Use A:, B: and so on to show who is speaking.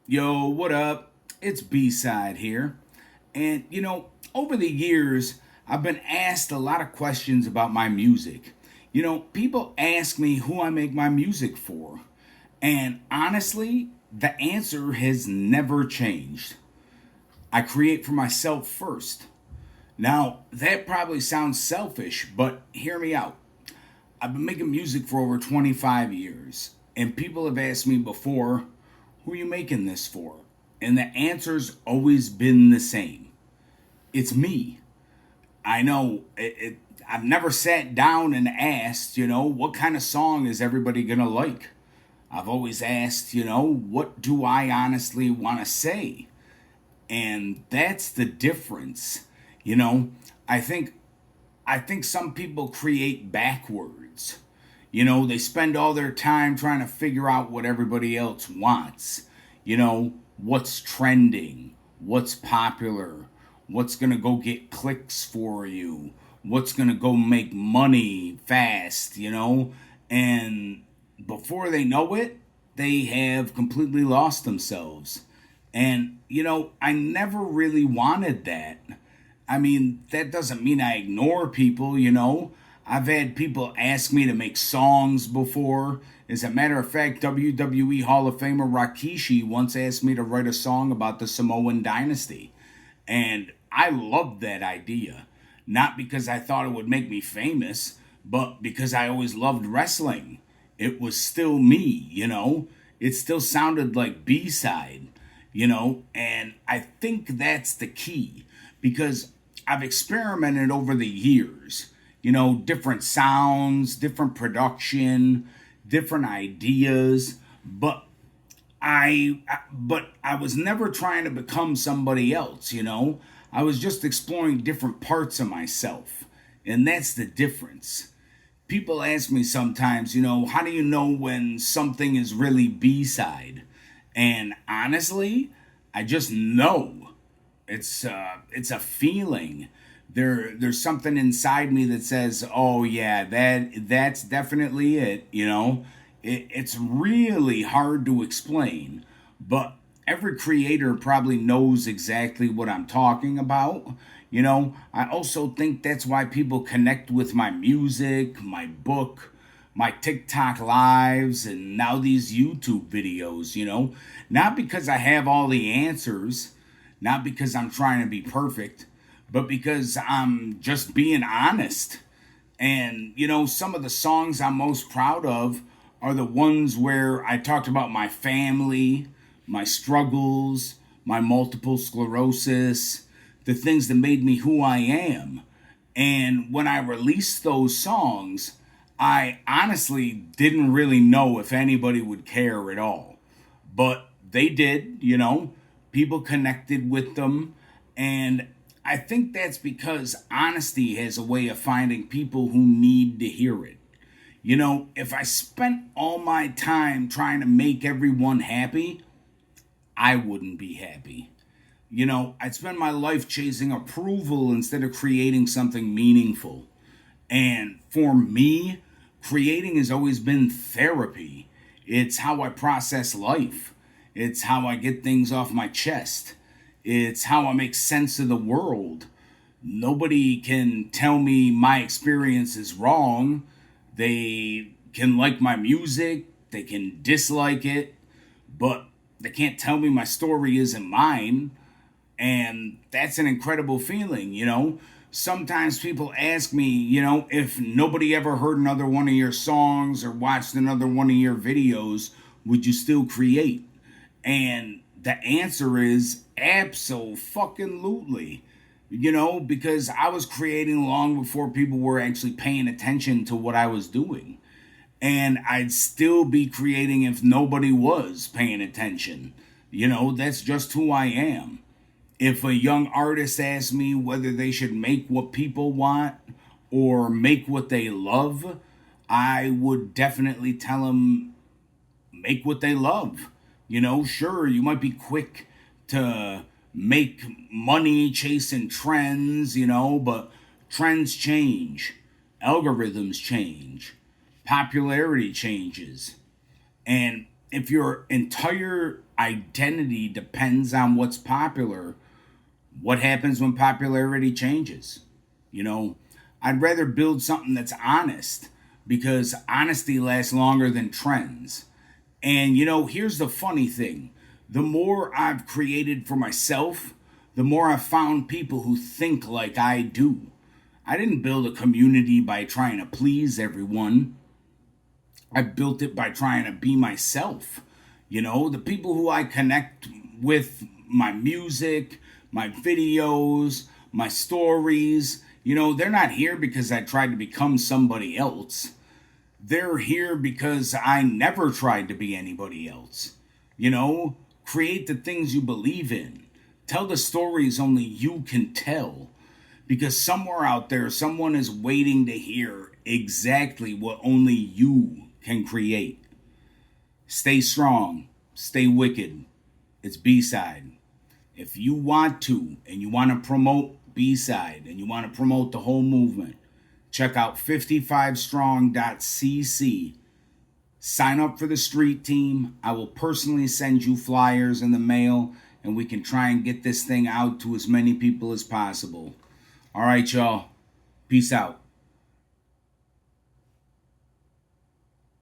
A: Yo, what up? It's B-Cide here. And over the years, I've been asked a lot of questions about my music. People ask me who I make my music for. And honestly, the answer has never changed. I create for myself first. Now, that probably sounds selfish, but hear me out. I've been making music for over 25 years, and people have asked me before, who are you making this for? And the answer's always been the same. It's me. I know I've never sat down and asked, what kind of song is everybody gonna like? I've always asked, what do I honestly want to say? And that's the difference. You know, I think I think some people create backwards. They spend all their time trying to figure out what everybody else wants. What's trending, what's popular, what's going to go get clicks for you, what's going to go make money fast, And before they know it, they have completely lost themselves. And, I never really wanted that. I mean, that doesn't mean I ignore people. I've had people ask me to make songs before. As a matter of fact, WWE Hall of Famer Rikishi once asked me to write a song about the Samoan dynasty. And I loved that idea. Not because I thought it would make me famous, but because I always loved wrestling. It was still me. It still sounded like B-Side. And I think that's the key because I've experimented over the years, different sounds, different production, different ideas, but I was never trying to become somebody else. I was just exploring different parts of myself. And that's the difference. People ask me sometimes, how do you know when something is really B-side? And honestly, I just know. It's a feeling. There's something inside me that says, "Oh yeah, that's definitely it." It's really hard to explain, but every creator probably knows exactly what I'm talking about. I also think that's why people connect with my music, my book, my TikTok lives, and now these YouTube videos. Not because I have all the answers, not because I'm trying to be perfect, but because I'm just being honest. And, some of the songs I'm most proud of are the ones where I talked about my family, my struggles, my multiple sclerosis, the things that made me who I am. And when I released those songs, I honestly didn't really know if anybody would care at all. But they did. People connected with them. And I think that's because honesty has a way of finding people who need to hear it. If I spent all my time trying to make everyone happy, I wouldn't be happy. I'd spend my life chasing approval instead of creating something meaningful. And for me, creating has always been therapy. It's how I process life. It's how I get things off my chest. It's how I make sense of the world. Nobody can tell me my experience is wrong. They can like my music, they can dislike it, but they can't tell me my story isn't mine. And that's an incredible feeling. Sometimes people ask me, if nobody ever heard another one of your songs or watched another one of your videos, would you still create? And the answer is absolutely. Because I was creating long before people were actually paying attention to what I was doing. And I'd still be creating if nobody was paying attention. That's just who I am. If a young artist asks me whether they should make what people want or make what they love, I would definitely tell them make what they love. Sure, you might be quick to make money chasing trends, but trends change, algorithms change, popularity changes. And if your entire identity depends on what's popular, what happens when popularity changes? You know, I'd rather build something that's honest because honesty lasts longer than trends. And here's the funny thing: the more I've created for myself, the more I've found people who think like I do. I didn't build a community by trying to please everyone. I built it by trying to be myself. The people who I connect with, my music, my videos, my stories, they're not here because I tried to become somebody else. They're here because I never tried to be anybody else. Create the things you believe in. Tell the stories only you can tell. Because somewhere out there, someone is waiting to hear exactly what only you can create. Stay strong. Stay wicked. It's B-Cide. If you want to, and you want to promote B-Cide, and you want to promote the whole movement, check out 55strong.cc. Sign up for the street team. I will personally send you flyers in the mail, and we can try and get this thing out to as many people as possible. All right, y'all. Peace out.